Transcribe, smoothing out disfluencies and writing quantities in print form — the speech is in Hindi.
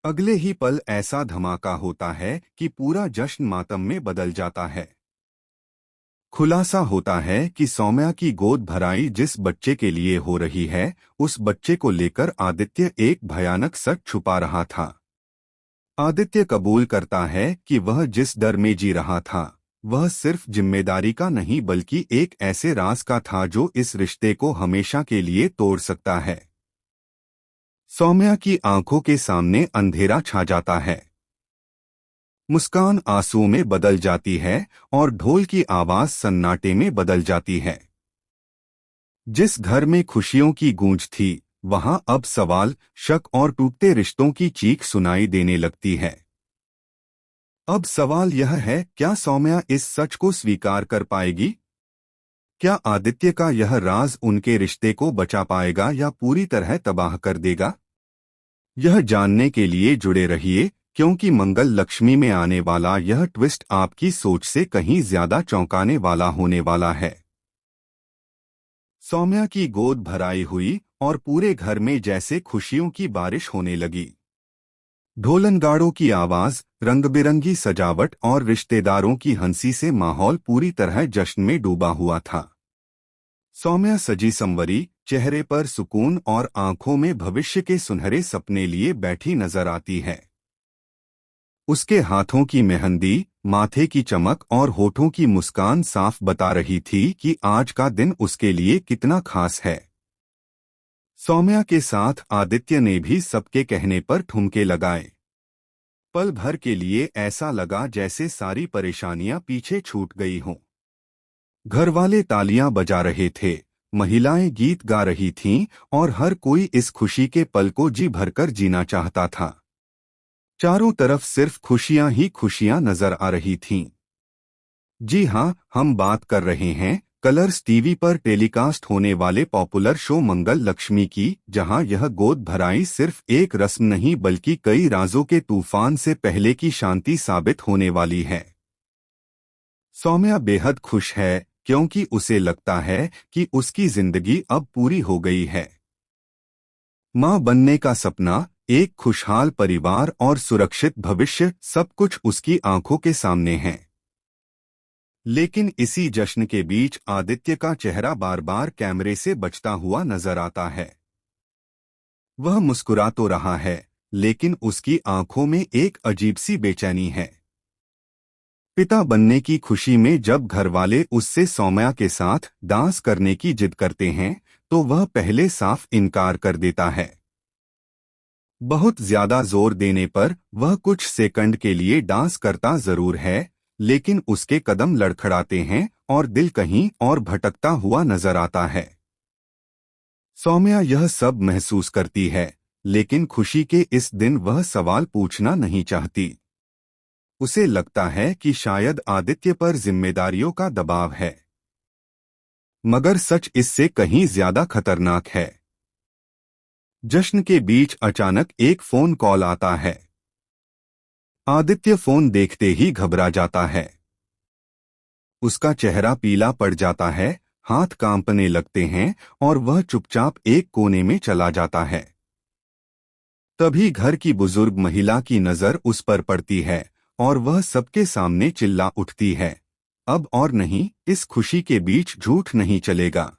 अगले ही पल ऐसा धमाका होता है कि पूरा जश्न मातम में बदल जाता है। खुलासा होता है कि सौम्या की गोद भराई जिस बच्चे के लिए हो रही है, उस बच्चे को लेकर आदित्य एक भयानक सच छुपा रहा था। आदित्य कबूल करता है कि वह जिस डर में जी रहा था, वह सिर्फ जिम्मेदारी का नहीं बल्कि एक ऐसे राज का था जो इस रिश्ते को हमेशा के लिए तोड़ सकता है। सौम्या की आंखों के सामने अंधेरा छा जाता है। मुस्कान आंसू में बदल जाती है और ढोल की आवाज सन्नाटे में बदल जाती है। जिस घर में खुशियों की गूंज थी, वहां अब सवाल, शक और टूटते रिश्तों की चीख सुनाई देने लगती है। अब सवाल यह है, क्या सौम्या इस सच को स्वीकार कर पाएगी? क्या आदित्य का यह राज उनके रिश्ते को बचा पाएगा या पूरी तरह तबाह कर देगा? यह जानने के लिए जुड़े रहिए, क्योंकि मंगल लक्ष्मी में आने वाला यह ट्विस्ट आपकी सोच से कहीं ज्यादा चौंकाने वाला होने वाला है। सौम्या की गोद भराई हुई और पूरे घर में जैसे खुशियों की बारिश होने लगी। ढोलनगाड़ों की आवाज, रंग-बिरंगी सजावट और रिश्तेदारों की हंसी से माहौल पूरी तरह जश्न में डूबा हुआ था। सौम्या सजी संवरी, चेहरे पर सुकून और आंखों में भविष्य के सुनहरे सपने लिए बैठी नजर आती है। उसके हाथों की मेहंदी, माथे की चमक और होठों की मुस्कान साफ बता रही थी कि आज का दिन उसके लिए कितना खास है। सौम्या के साथ आदित्य ने भी सबके कहने पर ठुमके लगाए। पल भर के लिए ऐसा लगा जैसे सारी परेशानियां पीछे छूट गई हों। घरवाले तालियां बजा रहे थे, महिलाएं गीत गा रही थीं और हर कोई इस खुशी के पल को जी भरकर जीना चाहता था। चारों तरफ सिर्फ खुशियां ही खुशियां नजर आ रही थीं। जी हां, हम बात कर रहे हैं कलर्स टीवी पर टेलीकास्ट होने वाले पॉपुलर शो मंगल लक्ष्मी की, जहां यह गोद भराई सिर्फ एक रस्म नहीं बल्कि कई राजों के तूफान से पहले की शांति साबित होने वाली है। सौम्या बेहद खुश है, क्योंकि उसे लगता है कि उसकी जिंदगी अब पूरी हो गई है। मां बनने का सपना, एक खुशहाल परिवार और सुरक्षित भविष्य, सब कुछ उसकी आंखों के सामने है। लेकिन इसी जश्न के बीच आदित्य का चेहरा बार बार कैमरे से बचता हुआ नजर आता है। वह मुस्कुरा तो रहा है, लेकिन उसकी आंखों में एक अजीब सी बेचैनी है। पिता बनने की खुशी में जब घरवाले उससे सौम्या के साथ डांस करने की जिद करते हैं, तो वह पहले साफ इनकार कर देता है। बहुत ज्यादा जोर देने पर वह कुछ सेकंड के लिए डांस करता जरूर है, लेकिन उसके कदम लड़खड़ाते हैं और दिल कहीं और भटकता हुआ नजर आता है। सौम्या यह सब महसूस करती है, लेकिन खुशी के इस दिन वह सवाल पूछना नहीं चाहती। उसे लगता है कि शायद आदित्य पर जिम्मेदारियों का दबाव है। मगर सच इससे कहीं ज्यादा खतरनाक है। जश्न के बीच अचानक एक फोन कॉल आता है। आदित्य फोन देखते ही घबरा जाता है। उसका चेहरा पीला पड़ जाता है, हाथ कांपने लगते हैं और वह चुपचाप एक कोने में चला जाता है। तभी घर की बुजुर्ग महिला की नजर उस पर पड़ती है और वह सबके सामने चिल्ला उठती है, अब और नहीं, इस खुशी के बीच झूठ नहीं चलेगा।